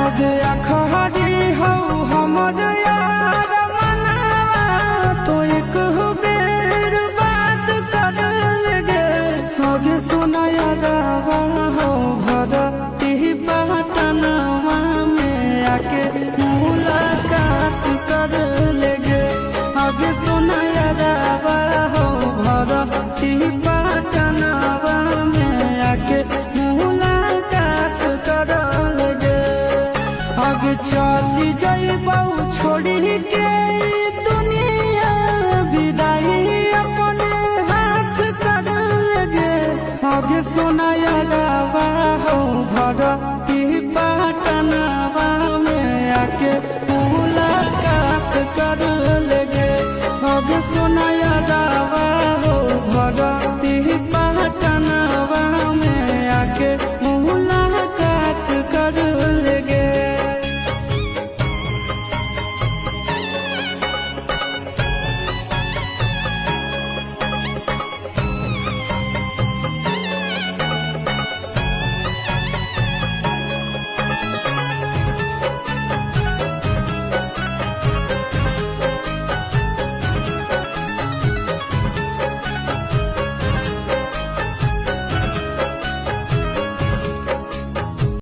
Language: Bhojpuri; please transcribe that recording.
आगे अखहरी हो हमर यार मनवा तो एक बेर बात कर लगे आगे सुना यारवा हो भरती पटनवा में आके मुलाकात कर लगे आगे सुना यारवा हो भरती पटनवा में आके मुलाकात कर लगे आगे चली जाइबौ छोड़ी के दुनिया विदाई अपने हाथ कर लगे आगे सुना यारवा हो भर